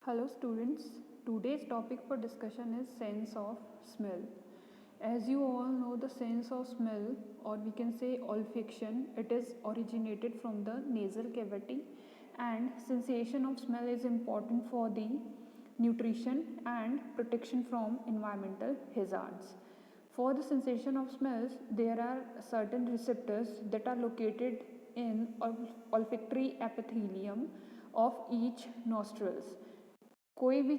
Hello students, today's topic for discussion is sense of smell. As you all know, the sense of smell, or we can say olfaction, it is originated from the nasal cavity, and sensation of smell is important for the nutrition and protection from environmental hazards. For the sensation of smells, there are certain receptors that are located in olfactory epithelium of each nostrils. कोई भी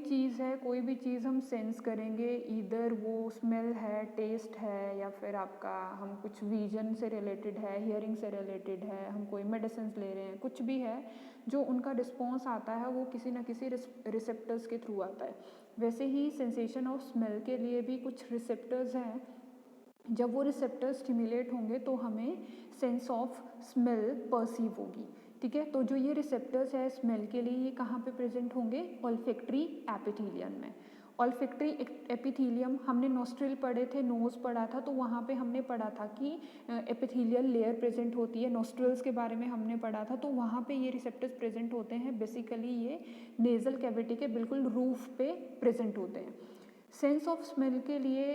चीज़ हम sense करेंगे, इधर वो smell है, test है, या फिर आपका हम कुछ विजन से रिलेटेड है, हियरिंग से रिलेटेड है, हम कोई मेडिसिन ले रहे हैं, कुछ भी है, जो उनका रिस्पॉन्स आता है वो किसी ना किसी रिसेप्टर्स के थ्रू आता है। वैसे ही सेंसेशन ऑफ स्मेल के लिए भी कुछ रिसेप्टर्स हैं। जब वो रिसेप्टर्स स्टिमुलेट होंगे तो हमें सेंस ऑफ स्मेल परसीव होगी। ठीक है, तो जो ये रिसेप्टर्स है स्मेल के लिए, ये कहाँ पे प्रेजेंट होंगे? ऑल्फैक्टरी एपिथेलियम में। ऑल्फैक्टरी एपिथेलियम हमने नोस्ट्रिल पढ़े थे, नोज पढ़ा था, तो वहाँ पे हमने पढ़ा था कि एपिथेलियल लेयर प्रेजेंट होती है। नोस्ट्रिल्स के बारे में हमने पढ़ा था, तो वहाँ पे ये रिसेप्टर्स प्रेजेंट होते हैं। बेसिकली ये नेजल कैविटी के बिल्कुल रूफ पे प्रेजेंट होते हैं। सेंस ऑफ स्मेल के लिए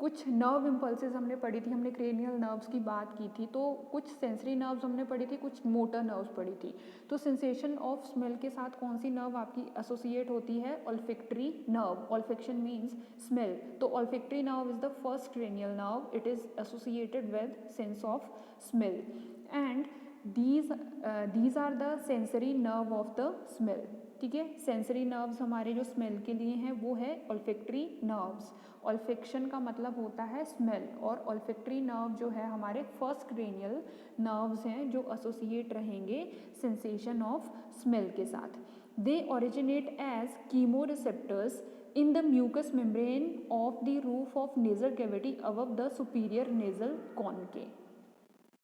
कुछ नर्व इम्पल्सेस हमने पढ़ी थी, हमने क्रेनियल नर्व्स की बात की थी, तो कुछ सेंसरी नर्व्स हमने पढ़ी थी, कुछ मोटर नर्व्स पढ़ी थी। तो सेंसेशन ऑफ स्मेल के साथ कौन सी नर्व आपकी एसोसिएट होती है? Olfactory nerve. Olfaction means smell, तो olfactory nerve is the first cranial nerve, it is associated with sense of smell, and these are the sensory nerve of the smell। ठीक है, sensory nerves हमारे जो smell के लिए हैं वो है ऑल्फैक्टरी नर्व्स। ऑल्फैक्शन का मतलब होता है स्मेल, और ऑल्फैक्टरी नर्व जो है हमारे फर्स्ट क्रेनियल नर्व्स हैं जो एसोसिएट रहेंगे सेंसेशन ऑफ स्मेल के साथ। They originate as chemoreceptors in the mucous membrane of the roof of nasal cavity above the superior nasal concha।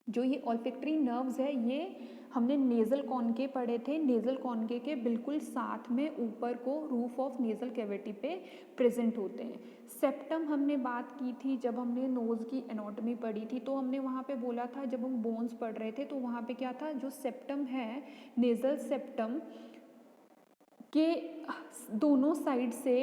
जो ये ऑल्फैक्टरी नर्व्स है ये हमने नेज़ल कॉन्के पढ़े थे। नेज़ल कॉन्के के बिल्कुल साथ में ऊपर को रूफ ऑफ नेज़ल कैविटी पे प्रेजेंट होते हैं। सेप्टम हमने बात की थी जब हमने नोज़ की एनाटॉमी पढ़ी थी, तो हमने वहाँ पे बोला था, जब हम बोन्स पढ़ रहे थे तो वहाँ पे क्या था, जो सेप्टम है, नेज़ल सेप्टम के दोनों साइड से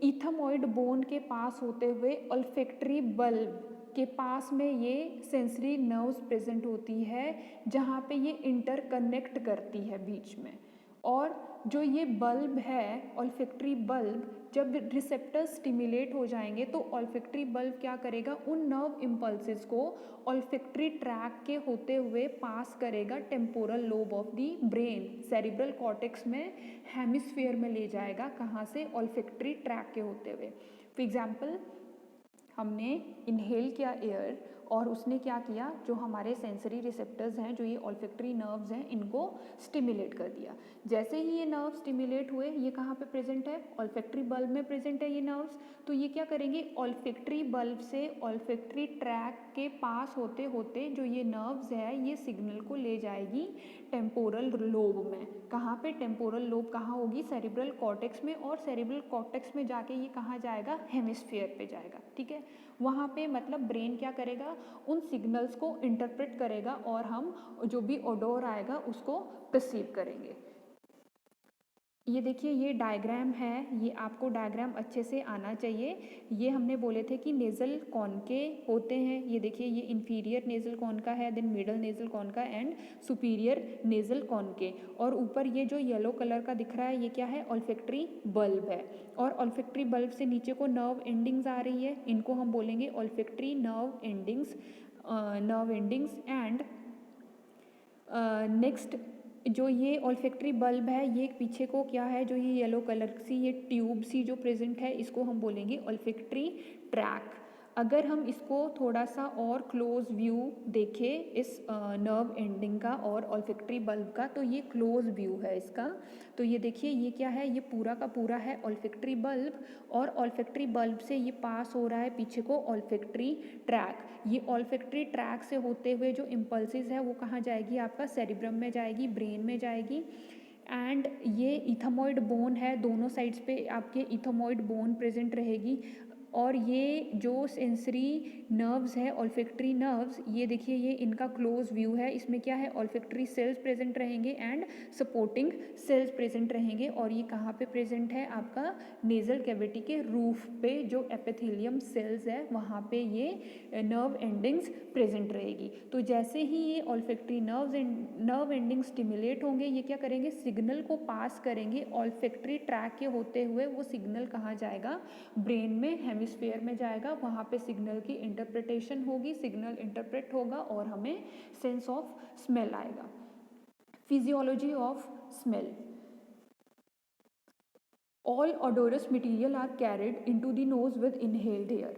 इथमॉइड बोन के पास होते हुए ऑल्फैक्टरी बल्ब के पास में ये सेंसरी नर्व्स प्रेजेंट होती है, जहाँ पे ये इंटरकनेक्ट करती है बीच में। और जो ये बल्ब है ऑल्फैक्टरी बल्ब, जब रिसेप्टर्स स्टिमुलेट हो जाएंगे तो ऑल्फैक्टरी बल्ब क्या करेगा, उन नर्व इम्पल्सेस को ऑल्फैक्टरी ट्रैक के होते हुए पास करेगा temporal lobe of the brain, cerebral cortex में, हेमिस्फीयर में ले जाएगा। कहाँ से? ऑल्फैक्टरी ट्रैक के होते हुए। फॉर एग्जाम्पल, हमने इनहेल किया एयर और उसने क्या किया, जो हमारे सेंसरी रिसेप्टर्स हैं, जो ये ऑल्फैक्टरी नर्व्स हैं, इनको स्टिमुलेट कर दिया। जैसे ही ये नर्व स्टिमुलेट हुए, ये कहाँ पे प्रेजेंट है? ऑल्फैक्टरी बल्ब में प्रेजेंट है ये नर्व्स। तो ये क्या करेंगे, ऑल्फैक्टरी बल्ब से ऑल्फैक्टरी ट्रैक के पास होते होते जो ये नर्व्स है ये सिग्नल को ले जाएगी टेम्पोरल लोब में। कहाँ पे? टेम्पोरल लोब कहाँ होगी? सेरिब्रल कॉर्टेक्स में, और सेरिब्रल कॉर्टेक्स में जाके ये कहाँ जाएगा? हेमिस्फीयर पे जाएगा। ठीक है, वहाँ पे मतलब ब्रेन क्या करेगा, उन सिग्नल्स को इंटरप्रेट करेगा और हम जो भी ओडोर आएगा उसको परसीव करेंगे। ये देखिए, ये डायग्राम है, ये आपको डायग्राम अच्छे से आना चाहिए। ये हमने बोले थे कि नेज़ल कॉन्के होते हैं। ये देखिए, ये इंफीरियर नेज़ल कॉन्का है, then middle nasal concha and superior nasal conchae. और ऊपर ये जो येलो कलर का दिख रहा है ये क्या है? ऑल्फैक्टरी बल्ब है। और ऑल्फैक्टरी बल्ब से नीचे को नर्व एंडिंग्स आ रही है, इनको हम बोलेंगे olfactory nerve endings. And next, जो ये ऑल्फैक्टरी बल्ब है, ये पीछे को क्या है, जो ये येलो कलर सी ये ट्यूब सी जो प्रेजेंट है, इसको हम बोलेंगे ऑल्फैक्टरी ट्रैक। अगर हम इसको थोड़ा सा और क्लोज व्यू देखें इस नर्व एंडिंग का और ऑल्फैक्टरी बल्ब का, तो ये क्लोज व्यू है इसका। तो ये देखिए, ये क्या है, ये पूरा का पूरा है ऑल्फैक्टरी बल्ब, और ऑल्फैक्टरी बल्ब से ये पास हो रहा है पीछे को ऑल्फैक्टरी ट्रैक। ये ऑल्फैक्टरी ट्रैक से होते हुए जो इम्पल्सेस है वो कहाँ जाएगी? आपका सेरिब्रम में जाएगी, ब्रेन में जाएगी। एंड ये इथमॉइड बोन है, दोनों साइड्स पे आपके इथमॉइड बोन प्रेजेंट रहेगी। और ये जो सेंसरी नर्व्स है, ऑल्फैक्टरी नर्व्स, ये देखिए ये इनका क्लोज व्यू है। इसमें क्या है, ऑल्फैक्टरी सेल्स प्रेजेंट रहेंगे एंड सपोर्टिंग सेल्स प्रेजेंट रहेंगे। और ये कहाँ पे प्रेजेंट है, आपका नेजल कैविटी के रूफ पे जो एपिथेलियम सेल्स है वहाँ पे ये नर्व एंडिंग्स प्रेजेंट रहेगी। तो जैसे ही ये ऑल्फैक्टरी नर्व एंडिंग स्टिमुलेट होंगे, ये क्या करेंगे, सिग्नल को पास करेंगे ऑल्फैक्टरी ट्रैक के होते हुए। वो सिग्नल कहाँ जाएगा, ब्रेन में, हेमिस्फीयर में जाएगा। वहाँ पे सिग्नल की इंटरप्रिटेशन होगी, सिग्नल इंटरप्रेट होगा और हमें सेंस ऑफ स्मेल आएगा। Physiology of smell. All odorous material are carried into the nose with inhaled air.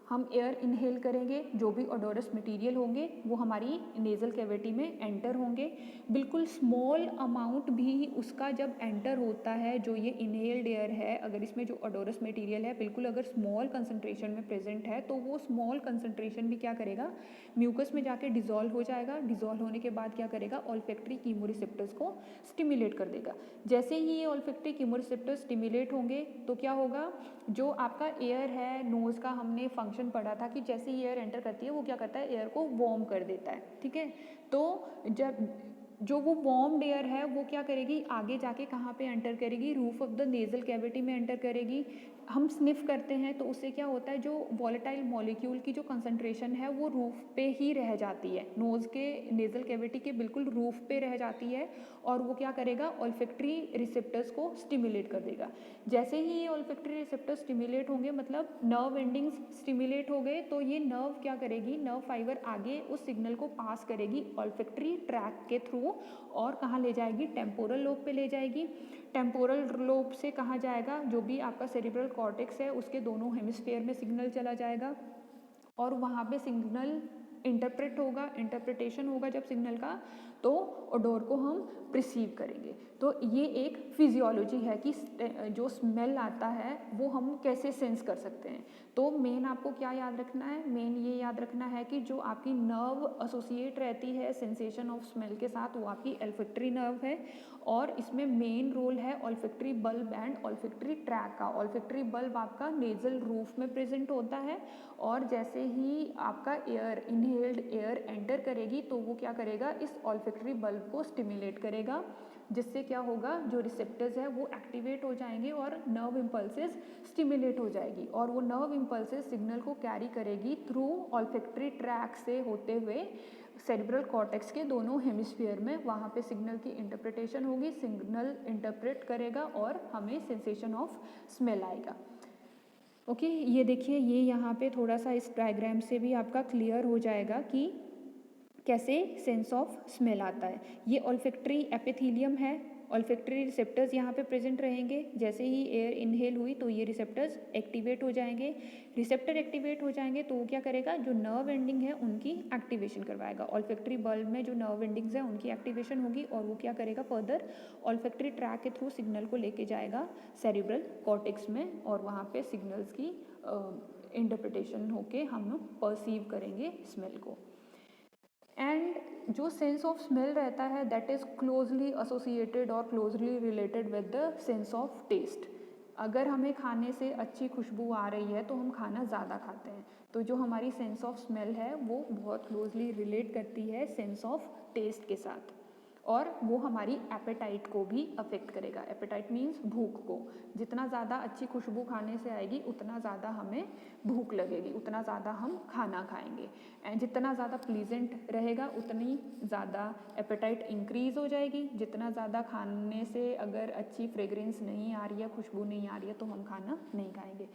हम एयर इनहेल करेंगे, जो भी ऑडोरस मटेरियल होंगे वो हमारी नेज़ल कैविटी में एंटर होंगे। बिल्कुल स्मॉल अमाउंट भी उसका जब एंटर होता है, जो ये इनहेल्ड एयर है, अगर इसमें जो ऑडोरस मटेरियल है बिल्कुल अगर स्मॉल कंसंट्रेशन में प्रेजेंट है, तो वो स्मॉल कंसंट्रेशन भी क्या करेगा, म्यूकस में जाके डिज़ोल्व हो जाएगा। डिज़ोल्व होने के बाद क्या करेगा, ऑल्फैक्टरी कीमोरिसेप्टर्स को स्टिमुलेट कर देगा। जैसे ही ये ऑल्फैक्टरी कीमोरिसेप्टर्स स्टिमुलेट होंगे तो क्या होगा, जो आपका एयर है नोज़ का, हमने फंक्शन पढ़ा था कि जैसे ही एयर एंटर करती है वो क्या करता है, एयर को वार्म कर देता है, ठीक है। तो जब जो वो वार्म्ड एयर है वो क्या करेगी, आगे जाके कहाँ पे एंटर करेगी, roof of the nasal cavity में एंटर करेगी। हम स्निफ करते हैं तो उससे क्या होता है, जो वॉलेटाइल मॉलिक्यूल की जो कंसंट्रेशन है वो रूफ पे ही रह जाती है, नोज़ के नेज़ल कैविटी के बिल्कुल रूफ पे रह जाती है। और वो क्या करेगा, ऑल्फैक्टरी रिसेप्टर्स को स्टिमुलेट कर देगा। जैसे ही ये ऑल्फैक्टरी रिसेप्टर्स स्टिमुलेट होंगे, मतलब नर्व एंडिंग्स स्टिमुलेट हो गए, तो ये नर्व क्या करेगी, नर्व फाइबर आगे उस सिग्नल को पास करेगी ऑल्फैक्टरी ट्रैक के थ्रू और कहाँ ले जाएगी, टेम्पोरल लोब पे ले जाएगी। टेम्पोरल लोब से कहाँ जाएगा, जो भी आपका सेरिब्रल कॉर्टेक्स है उसके दोनों हेमिस्फीयर में सिग्नल चला जाएगा और वहाँ पे सिग्नल इंटरप्रेट होगा, इंटरप्रिटेशन होगा जब सिग्नल का, तो ओडोर को हम प्रिसीव करेंगे। तो ये एक फिजियोलॉजी है कि जो स्मेल आता है वो हम कैसे सेंस कर सकते हैं। तो मेन आपको क्या याद रखना है, मेन ये याद रखना है कि जो आपकी नर्व एसोसिएट रहती है सेंसेशन ऑफ स्मेल के साथ, वो आपकी ऑल्फैक्टरी नर्व है और इसमें मेन रोल है olfactory bulb and olfactory track का। ऑल्फैक्टरी बल्ब आपका नेजल रूफ में प्रेजेंट होता है और जैसे ही आपका एयर, इनहेल्ड एयर एंटर करेगी तो वो क्या करेगा, इस ऑल्फैक्टरी बल्ब को स्टिमुलेट करेगा, जिससे क्या होगा, जो रिसेप्टर्स है वो एक्टिवेट हो जाएंगे और नर्व इम्पल्सेस स्टिमुलेट हो जाएगी और वो नर्व इम्पल्सेस सिग्नल को कैरी करेगी थ्रू ऑल्फैक्टरी ट्रैक से होते हुए सेरिब्रल कॉर्टेक्स के दोनों हेमिस्फीयर में। वहाँ पे सिग्नल की इंटरप्रिटेशन होगी, सिग्नल इंटरप्रेट करेगा और हमें सेंसेशन ऑफ स्मेल आएगा। ओके, ये देखिए, ये यहाँ पे थोड़ा सा इस डायग्राम से भी आपका क्लियर हो जाएगा कि कैसे सेंस ऑफ स्मेल आता है। ये ऑल्फैक्टरी एपिथेलियम है, ऑल्फैक्टरी रिसेप्टर्स यहाँ पे प्रेजेंट रहेंगे। जैसे ही एयर इनहेल हुई तो ये रिसेप्टर्स एक्टिवेट हो जाएंगे। रिसेप्टर एक्टिवेट हो जाएंगे तो वो क्या करेगा, जो नर्व एंडिंग है उनकी एक्टिवेशन करवाएगा। ऑल्फैक्टरी बल्ब में जो नर्व एंडिंग्स है उनकी एक्टिवेशन होगी और वो क्या करेगा, फर्दर ऑल्फैक्टरी ट्रैक के थ्रू सिग्नल को लेके जाएगा सेरिब्रल कॉर्टेक्स में और वहाँ पे सिग्नल्स की इंटरप्रिटेशन होके हम परसीव करेंगे स्मेल को। एंड जो सेंस ऑफ स्मेल रहता है दैट इज़ क्लोजली एसोसिएटेड और closely related with the sense of taste. अगर हमें खाने से अच्छी खुशबू आ रही है तो हम खाना ज़्यादा खाते हैं। तो जो हमारी सेंस ऑफ स्मेल है वो बहुत क्लोजली रिलेट करती है सेंस ऑफ टेस्ट के साथ और वो हमारी एपेटाइट को भी अफेक्ट करेगा। एपेटाइट मीन्स भूख को। जितना ज़्यादा अच्छी खुशबू खाने से आएगी उतना ज़्यादा हमें भूख लगेगी, उतना ज़्यादा हम खाना खाएंगे। एंड जितना ज़्यादा प्लीजेंट रहेगा उतनी ज़्यादा एपेटाइट इंक्रीज़ हो जाएगी। जितना ज़्यादा खाने से अगर अच्छी फ्रेग्रेंस नहीं आ रही है, खुशबू नहीं आ रही है, तो हम खाना नहीं खाएंगे।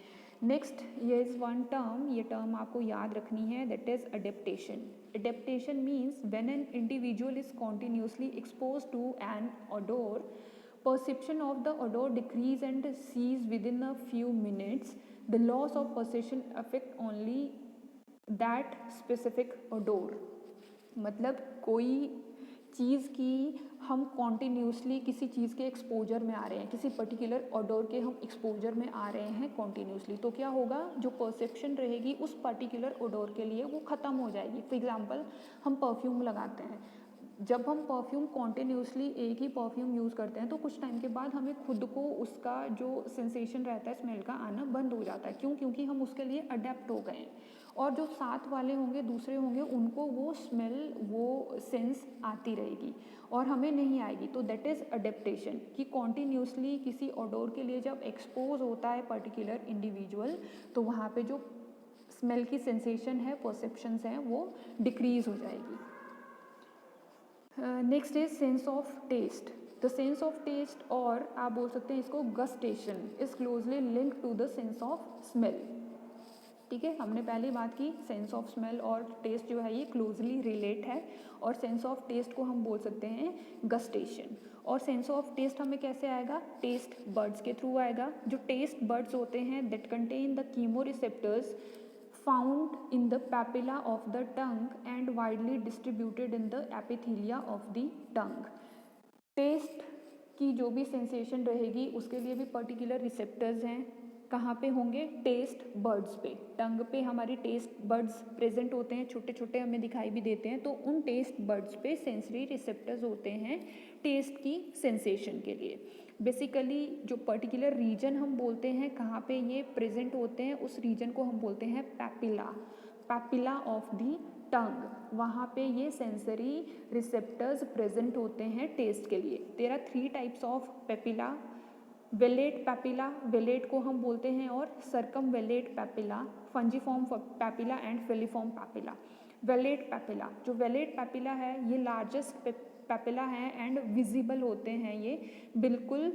नेक्स्ट, ये इज़ वन टर्म, ये टर्म आपको याद रखनी है, that is adaptation. Adaptation means when an individual is continuously exposed to an odor, perception of the odor decrease and cease within a few minutes. The loss of perception affect only that specific odor. मतलब कोई चीज़ की हम continuously किसी चीज़ के exposure में आ रहे हैं, किसी पर्टिकुलर ऑडोर के हम एक्सपोजर में आ रहे हैं कॉन्टीन्यूसली, तो क्या होगा, जो परसेप्शन रहेगी उस पर्टिकुलर ऑडोर के लिए वो ख़त्म हो जाएगी। फॉर एग्जांपल हम परफ्यूम लगाते हैं, जब हम परफ्यूम कॉन्टिन्यूसली एक ही परफ्यूम यूज़ करते हैं तो कुछ टाइम के बाद हमें खुद को उसका जो सेंसेशन रहता है स्मेल का आना बंद हो जाता है। क्यों? क्योंकि हम उसके लिए अडेप्ट हो गए हैं। और जो साथ वाले होंगे, दूसरे होंगे, उनको वो स्मेल, वो सेंस आती रहेगी और हमें नहीं आएगी। तो दैट इज़ अडेप्टेशन, कि कॉन्टिन्यूसली किसी ओडोर के लिए जब एक्सपोज होता है पर्टिकुलर इंडिविजुअल, तो वहाँ पे जो स्मेल की सेंसेशन है, परसेप्शंस हैं, वो डिक्रीज हो जाएगी। Next is sense of taste. The sense of taste, और आप बोल सकते हैं इसको gustation, is closely link to the sense of smell. ठीक है, हमने पहले बात की सेंस ऑफ स्मेल और टेस्ट जो है ये क्लोजली रिलेट है, और सेंस ऑफ टेस्ट को हम बोल सकते हैं गस्टेशन। और सेंस ऑफ टेस्ट हमें कैसे आएगा? टेस्ट बर्ड्स के थ्रू आएगा। जो टेस्ट बर्ड्स होते हैं that contain the chemo receptors found in the papilla of the tongue and widely distributed in the epithelia of the tongue। Taste की जो भी सेंसेशन रहेगी उसके लिए भी पर्टिकुलर रिसेप्टर्स हैं। कहाँ पे होंगे? टेस्ट बर्ड्स पे, टंग पे हमारी टेस्ट बर्ड्स प्रेजेंट होते हैं, छोटे छोटे हमें दिखाई भी देते हैं। तो उन टेस्ट बर्ड्स पे सेंसरी रिसेप्टर्स होते हैं टेस्ट की सेंसेशन के लिए। बेसिकली जो पर्टिकुलर रीजन हम बोलते हैं कहाँ पे ये प्रेजेंट होते हैं, उस रीजन को हम बोलते हैं पैपिला, पैपिला ऑफ दी टंग। वहाँ पे ये सेंसरी रिसेप्टर्स प्रेजेंट होते हैं टेस्ट के लिए। There are 3 types of papilla. Vallate papilla, vallate को हम बोलते हैं, और circumvallate papilla, fungiform papilla and filiform papilla. Vallate papilla, जो वेलेट पैपिला है ये लार्जेस्ट पैपिला है एंड विजिबल होते हैं, ये बिल्कुल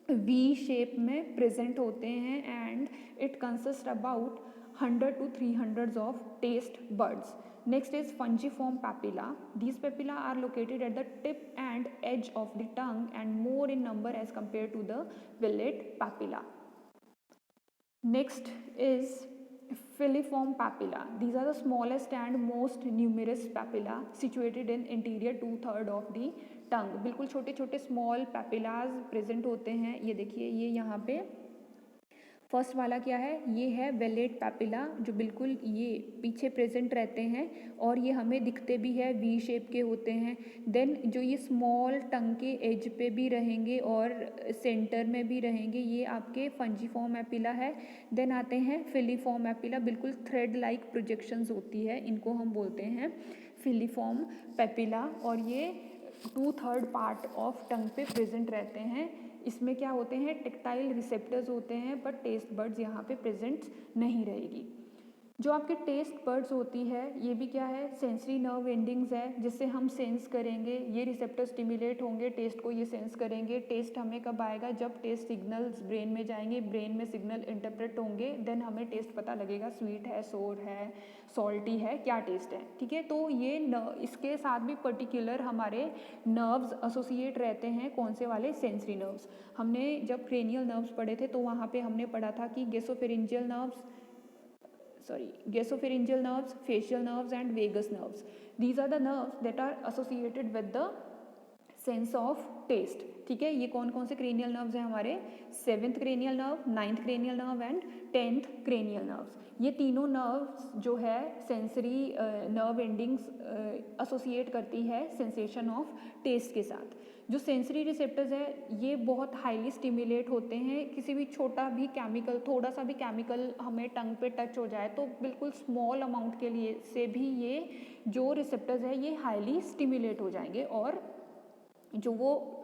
वी शेप में प्रेजेंट होते हैं and it consist about 100 to 300 of taste buds। Next is fungiform papilla। These papilla are located at the tip and edge of the tongue and more in number as compared to the velate papilla। Next is filiform papilla। These are the smallest and most numerous papilla situated in interior 2/3 of the tongue। बिल्कुल छोटे छोटे small papillas present होते हैं। ये देखिए, ये यहाँ पे फर्स्ट वाला क्या है? ये है वेलेट पैपिला, जो बिल्कुल ये पीछे प्रेजेंट रहते हैं और ये हमें दिखते भी है, वी शेप के होते हैं। देन जो ये स्मॉल टंग के एज पे भी रहेंगे और सेंटर में भी रहेंगे, ये आपके फंजीफॉर्म एपिला है। देन आते हैं फिलीफॉर्म एपिला, बिल्कुल थ्रेड लाइक प्रोजेक्शंस होती है, इनको हम बोलते हैं फिलीफॉर्म पेपिला, और ये 2/3 पार्ट ऑफ टंग पे प्रेजेंट रहते हैं। इसमें क्या होते हैं? टेक्टाइल रिसेप्टर्स होते हैं, बट टेस्ट बर्ड्स यहाँ पे प्रेजेंट नहीं रहेगी। जो आपके टेस्ट बर्ड्स होती है ये भी क्या है? सेंसरी नर्व एंडिंग्स है, जिससे हम सेंस करेंगे। ये रिसेप्टर स्टिमुलेट होंगे, टेस्ट को ये सेंस करेंगे। टेस्ट हमें कब आएगा? जब टेस्ट सिग्नल्स ब्रेन में जाएंगे, ब्रेन में सिग्नल इंटरप्रेट होंगे, देन हमें टेस्ट पता लगेगा, स्वीट है, सोर है, सॉल्टी है, क्या टेस्ट है। ठीक है, तो ये इसके साथ भी पर्टिकुलर हमारे नर्व्स एसोसिएट रहते हैं। कौन से वाले? Sensory nerves. हमने जब क्रेनियल नर्व्स पढ़े थे तो वहाँ पे हमने पढ़ा था कि गेसोफेरिंजियल nerves, gasopharyngeal nerves, facial nerves and vagus nerves। These are the nerves that are associated with the sense of taste. ठीक है, ये कौन कौन से क्रेनियल नर्व्स हैं हमारे? 7th cranial nerve, 9th cranial nerve and 10th cranial nerves. ये तीनों नर्व्स जो है सेंसरी नर्व एंडिंग्स एसोसिएट करती है सेंसेशन ऑफ टेस्ट के साथ। जो सेंसरी रिसेप्टर्स है ये बहुत हाईली स्टिमुलेट होते हैं। किसी भी छोटा भी केमिकल, थोड़ा सा भी केमिकल हमें टंग पे टच हो जाए तो बिल्कुल स्मॉल अमाउंट के लिए से भी ये जो रिसेप्टर्स है ये हाईली स्टिमुलेट हो जाएंगे, और जो वो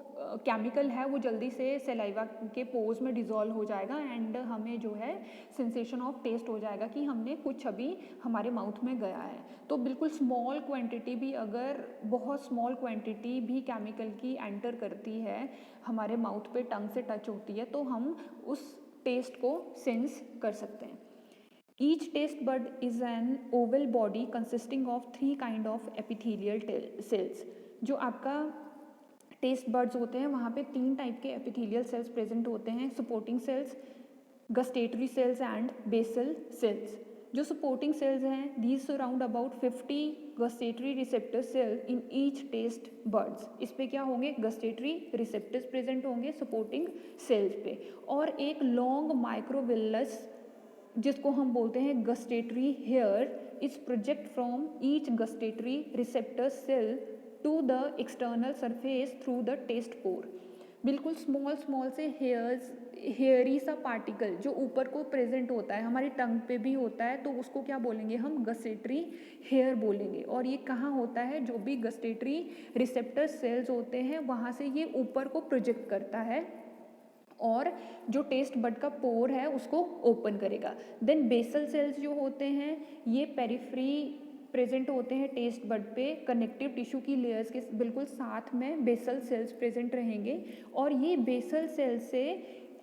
केमिकल है वो जल्दी से सलाइवा के पोर्स में डिज़ोल्व हो जाएगा एंड हमें जो है सेंसेशन ऑफ टेस्ट हो जाएगा कि हमने कुछ अभी हमारे माउथ में गया है। तो बिल्कुल स्मॉल क्वांटिटी भी, अगर बहुत स्मॉल क्वांटिटी भी केमिकल की एंटर करती है हमारे माउथ पे, टंग से टच होती है, तो हम उस टेस्ट को सेंस कर सकते हैं। Each taste bud is an oval body consisting of 3 kind of epithelial cells. जो आपका टेस्ट बर्ड्स होते हैं वहाँ पे 3 टाइप के एपिथेलियल सेल्स प्रेजेंट होते हैं, supporting cells, gustatory cells and basal cells. जो सपोर्टिंग सेल्स हैं, these surround about 50 gustatory receptor cell in each taste buds. इस पे क्या होंगे? गस्टेटरी रिसेप्टर्स प्रेजेंट होंगे सपोर्टिंग सेल्स पे, और एक लॉन्ग माइक्रोविलस जिसको हम बोलते हैं gustatory hair is project from each gustatory receptor cell to the external surface through the taste pore. बिल्कुल स्मॉल से हेयरी सा पार्टिकल जो ऊपर को प्रेजेंट होता है, हमारी टंग पे भी होता है, तो उसको क्या बोलेंगे हम, गस्टेटरी हेयर बोलेंगे। और ये कहाँ होता है, जो भी गस्टेटरी रिसेप्टर सेल्स होते हैं वहाँ से ये ऊपर को प्रोजेक्ट करता है और जो टेस्ट बड का पोर है उसको ओपन करेगा। देन बेसल सेल्स जो होते हैं ये पेरिफ्री प्रेजेंट होते हैं टेस्ट बड पे, कनेक्टिव टिश्यू की लेयर्स के बिल्कुल साथ में बेसल सेल्स प्रेजेंट रहेंगे और ये बेसल सेल्स से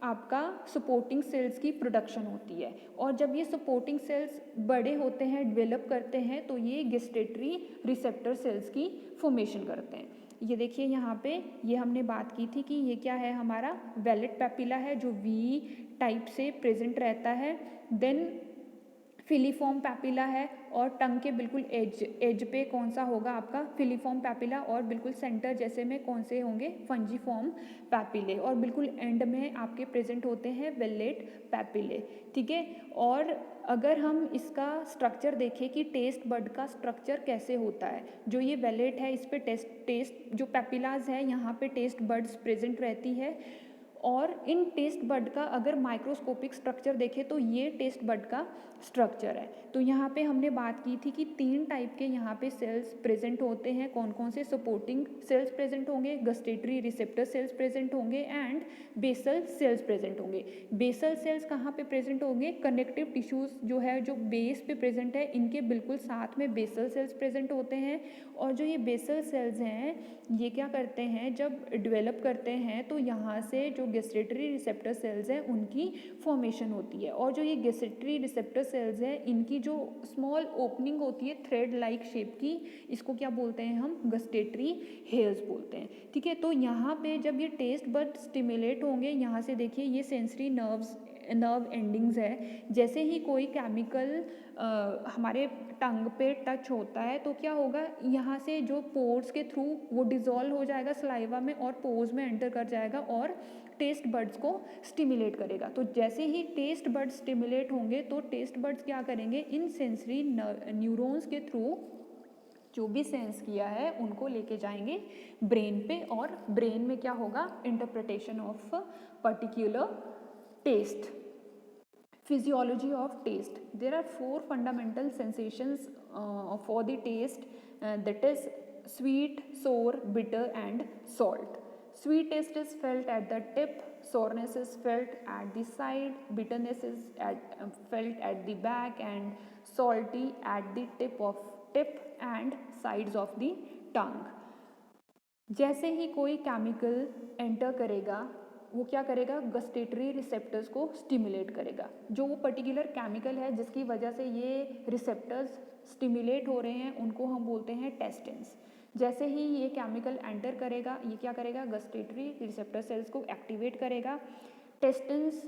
आपका सपोर्टिंग सेल्स की प्रोडक्शन होती है। और जब ये सपोर्टिंग सेल्स बड़े होते हैं, डेवलप करते हैं, तो ये गेस्टेटरी रिसेप्टर सेल्स की फॉर्मेशन करते हैं। ये देखिए यहाँ पे ये हमने बात की थी कि ये क्या है, हमारा वेलेट पेपिला है जो वी टाइप से प्रेजेंट रहता है। देन फिलीफॉर्म पैपिला है और टंग के बिल्कुल एज पे कौन सा होगा आपका फिलीफॉर्म पैपिला, और बिल्कुल सेंटर जैसे में कौन से होंगे फंजीफॉर्म पैपिले, और बिल्कुल एंड में आपके प्रेजेंट होते हैं वेलेट पैपिले। ठीक है, और अगर हम इसका स्ट्रक्चर देखें कि टेस्ट बड का स्ट्रक्चर कैसे होता है, जो ये वेलेट है इस पे टेस्ट जो पैपिलाज है यहाँ पे टेस्ट बड्स प्रेजेंट रहती है। और इन टेस्ट बड का अगर माइक्रोस्कोपिक स्ट्रक्चर देखें तो ये टेस्ट बड का स्ट्रक्चर है। तो यहाँ पे हमने बात की थी कि 3 टाइप के यहाँ पे सेल्स प्रेजेंट होते हैं। कौन कौन से, सपोर्टिंग सेल्स प्रेजेंट होंगे, गस्टेटरी रिसेप्टर सेल्स प्रेजेंट होंगे एंड बेसल सेल्स प्रेजेंट होंगे। बेसल सेल्स कहाँ पे प्रेजेंट होंगे, कनेक्टिव टिश्यूज जो है जो बेस पे प्रेजेंट है इनके बिल्कुल साथ में बेसल सेल्स प्रेजेंट होते हैं। और जो ये बेसल सेल्स हैं ये क्या करते हैं, जब डेवलप करते हैं तो यहाँ से जो गेस्टेटरी रिसेप्टर सेल्स हैं उनकी फॉर्मेशन होती है। और जो ये गेस्टेटरी रिसेप्टर सेल्स हैं इनकी जो स्मॉल ओपनिंग होती है थ्रेड लाइक शेप की, इसको क्या बोलते हैं हम, गस्टेटरी हेयर्स बोलते हैं। ठीक है, तो यहाँ पे जब ये टेस्ट बड स्टिमुलेट होंगे, यहाँ से देखिए ये सेंसरी नर्व एंडिंग्स है। जैसे ही कोई केमिकल हमारे टंग पे टच होता है तो क्या होगा, यहाँ से जो पोर्स के थ्रू वो डिज़ोल्व हो जाएगा सलाइवा में और पोर्स में एंटर कर जाएगा और टेस्ट बड्स को स्टिमुलेट करेगा। तो जैसे ही टेस्ट बड्स स्टिमुलेट होंगे तो टेस्ट बड्स क्या करेंगे, इन सेंसरी न्यूरॉन्स के थ्रू जो भी सेंस किया है उनको लेके जाएंगे ब्रेन पे, और ब्रेन में क्या होगा, interpretation of particular taste. Physiology of taste. There are 4 fundamental sensations for the taste, that is sweet, sour, bitter and salt. Sweet taste is felt at the tip, sourness is felt at the side, bitterness is felt at the back and salty at the tip and sides of the tongue. जैसे ही कोई chemical enter करेगा वो क्या करेगा, gustatory receptors को stimulate करेगा। जो वो पर्टिकुलर केमिकल है जिसकी वजह से ये रिसेप्टर्स स्टिमुलेट हो रहे हैं उनको हम बोलते हैं टेस्टिन्स। जैसे ही ये केमिकल एंटर करेगा ये क्या करेगा, गस्टेटरी रिसेप्टर सेल्स को एक्टिवेट करेगा। टेस्टिन्स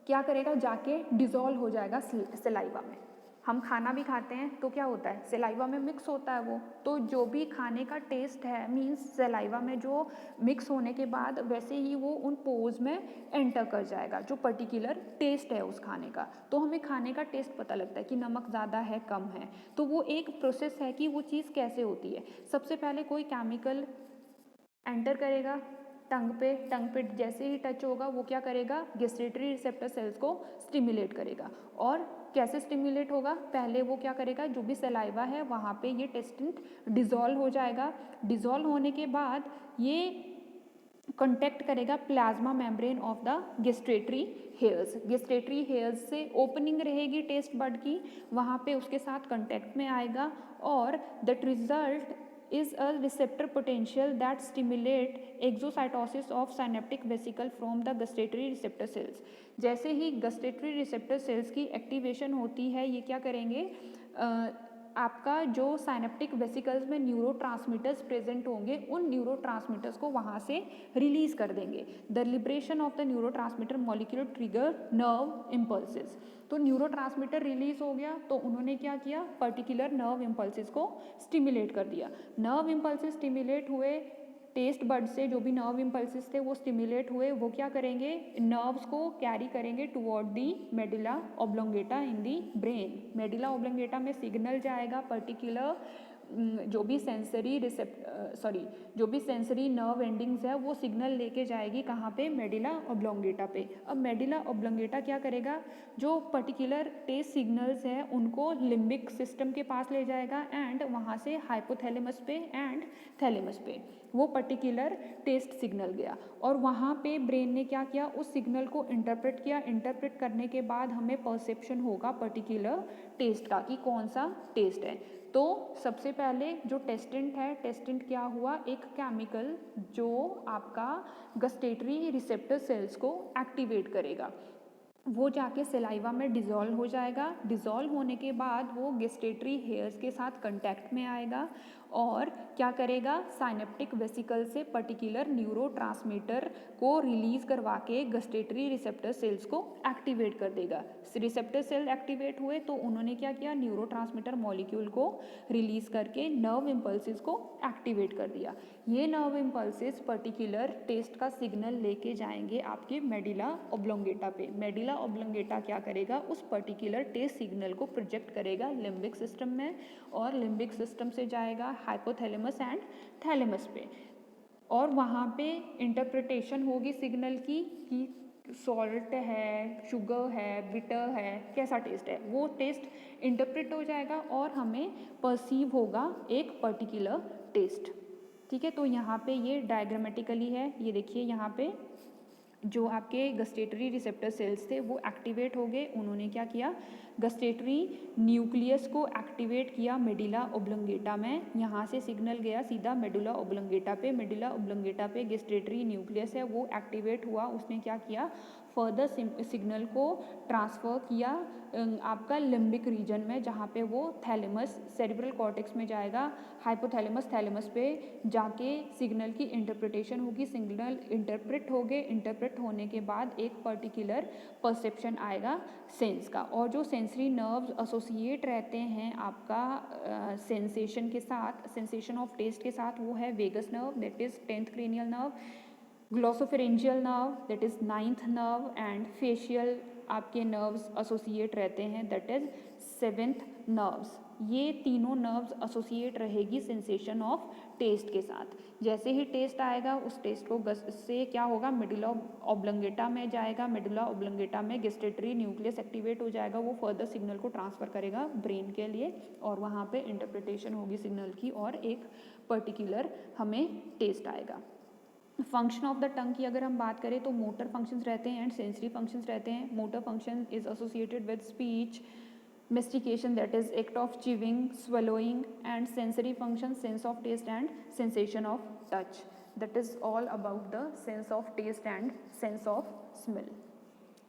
क्या करेगा, जाके डिज़ोल्व हो जाएगा सलाइवा में। हम खाना भी खाते हैं तो क्या होता है, सलाइवा में मिक्स होता है वो, तो जो भी खाने का टेस्ट है मीन्स सलाइवा में जो मिक्स होने के बाद वैसे ही वो उन पोर्स में एंटर कर जाएगा जो पर्टिकुलर टेस्ट है उस खाने का। तो हमें खाने का टेस्ट पता लगता है कि नमक ज़्यादा है कम है। तो वो एक प्रोसेस है कि वो चीज़ कैसे होती है। सबसे पहले कोई केमिकल एंटर करेगा टंग पे जैसे ही टच होगा वो क्या करेगा, गेस्टेटरी रिसेप्टर सेल्स को स्टिमुलेट करेगा। और कैसे स्टिमुलेट होगा, पहले वो क्या करेगा, जो भी सलाइवा है वहाँ पे ये टेस्टिन डिज़ोल्व हो जाएगा। डिज़ोल्व होने के बाद ये कॉन्टैक्ट करेगा plasma membrane of the gustatory hairs. Gustatory hairs से ओपनिंग रहेगी टेस्ट बड की, वहाँ पे उसके साथ कॉन्टैक्ट में आएगा और that result is a receptor potential that stimulate exocytosis of synaptic vesicle from the gustatory receptor cells। जैसे ही gustatory receptor cells की एक्टिवेशन होती है ये क्या करेंगे, आपका जो साइनेप्टिक वेसिकल्स में न्यूरोट्रांसमीटर्स प्रेजेंट होंगे उन न्यूरोट्रांसमीटर्स को वहाँ से रिलीज कर देंगे। The liberation of the neurotransmitter molecular trigger nerve impulses. तो न्यूरोट्रांसमीटर रिलीज हो गया तो उन्होंने क्या किया, पर्टिकुलर नर्व इम्पल्सेस को स्टिमुलेट कर दिया। नर्व इम्पल्सेस स्टिमुलेट हुए, टेस्ट बड से जो भी नर्व इम्पल्सेस थे वो स्टिमुलेट हुए, वो क्या करेंगे, नर्व्स को कैरी करेंगे toward the medulla oblongata in the brain. Medulla oblongata में सिग्नल जाएगा पर्टिकुलर जो भी सेंसरी नर्व एंडिंग्स है वो सिग्नल लेके जाएगी कहाँ पे, मेडिला ऑब्लोंगेटा पे। अब मेडिला ऑब्लोंगेटा क्या करेगा, जो पर्टिकुलर टेस्ट सिग्नल्स है उनको लिम्बिक सिस्टम के पास ले जाएगा एंड वहाँ से हाइपोथैलेमस पे एंड थैलेमस पे वो पर्टिकुलर टेस्ट सिग्नल गया और वहाँ पे ब्रेन ने क्या किया, उस सिग्नल को इंटरप्रेट किया। इंटरप्रेट करने के बाद हमें परसेप्शन होगा पर्टिकुलर टेस्ट का कि कौन सा टेस्ट है। तो सबसे पहले जो टेस्टेंट है, टेस्टेंट क्या हुआ, एक केमिकल जो आपका गस्टेटरी रिसेप्टर सेल्स को एक्टिवेट करेगा, वो जाके सलाइवा में डिज़ोल्व हो जाएगा। डिज़ोल्व होने के बाद वो गेस्टेटरी हेयर्स के साथ कांटेक्ट में आएगा और क्या करेगा, साइनेप्टिक वेसिकल से पर्टिकुलर न्यूरोट्रांसमीटर को रिलीज़ करवा के गस्टेटरी रिसेप्टर सेल्स को एक्टिवेट कर देगा। रिसेप्टर सेल एक्टिवेट हुए तो उन्होंने क्या किया, न्यूरोट्रांसमीटर मॉलिक्यूल को रिलीज़ करके नर्व इम्पल्सिस को एक्टिवेट कर दिया। ये नर्व इम्पल्सिस पर्टिकुलर टेस्ट का सिग्नल लेके जाएंगे आपके मेडिला ऑब्लोंगेटा पे। मेडिला ऑब्लोंगेटा क्या करेगा, उस पर्टिकुलर टेस्ट सिग्नल को प्रोजेक्ट करेगा लिम्बिक सिस्टम में और लिम्बिक सिस्टम से जाएगा हाइपोथैलेमस एंड थैलेमस पे और वहाँ पे इंटरप्रिटेशन होगी सिग्नल की कि सॉल्ट है, शुगर है, बिटर है, कैसा टेस्ट है, वो टेस्ट इंटरप्रेट हो जाएगा और हमें परसीव होगा एक पर्टिकुलर टेस्ट। ठीक है, तो यहाँ पे ये डायग्रामेटिकली है, ये देखिए यहाँ पे जो आपके गस्टेटरी रिसेप्टर सेल्स थे वो एक्टिवेट हो गए। उन्होंने क्या किया, गस्टेटरी न्यूक्लियस को एक्टिवेट किया मेडिला ऑब्लोंगेटा में। यहाँ से सिग्नल गया सीधा मेडुला ऑब्लोंगेटा पे। मेडुला ऑब्लोंगेटा पे गस्टेटरी न्यूक्लियस है वो एक्टिवेट हुआ। उसने क्या किया, फर्दर सिग्नल को ट्रांसफ़र किया आपका लिम्बिक रीजन में, जहाँ पे वो थैलेमस सेरिब्रल कॉर्टेक्स में जाएगा, हाइपोथैलेमस थैलेमस पे जाके सिग्नल की इंटरप्रिटेशन होगी। सिग्नल इंटरप्रेट हो गए, इंटरप्रेट होने के बाद एक पर्टिकुलर परसेप्शन आएगा सेंस का। और जो सेंसरी नर्व्स एसोसिएट रहते हैं आपका सेंसेशन के साथ, सेंसेशन ऑफ टेस्ट के साथ, वो है vagus nerve that is 10th cranial nerve, glossopharyngeal nerve that is 9th nerve and facial आपके नर्व्स एसोसिएट रहते हैं दैट इज़ 7th नर्व्स। ये तीनों नर्व्स एसोसिएट रहेगी सेंसेशन ऑफ टेस्ट के साथ। जैसे ही टेस्ट आएगा उस टेस्ट को से क्या होगा, मेडुला ऑब्लोंगेटा में जाएगा। मेडुला ऑब्लोंगेटा में गेस्टेटरी न्यूक्लियस एक्टिवेट हो जाएगा, वो फर्दर सिग्नल को ट्रांसफ़र करेगा ब्रेन के लिए और वहाँ पे इंटरप्रिटेशन होगी सिग्नल की और एक पर्टिकुलर हमें टेस्ट आएगा। फंक्शन ऑफ द टंग की अगर हम बात करें तो मोटर फंक्शंस रहते हैं एंड सेंसरी फंक्शंस रहते हैं। Motor function is associated with speech, mastication that is act of chewing, swallowing, and sensory function, sense of taste and sensation of touch. That is all about the sense of taste and sense of smell.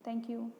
Thank you.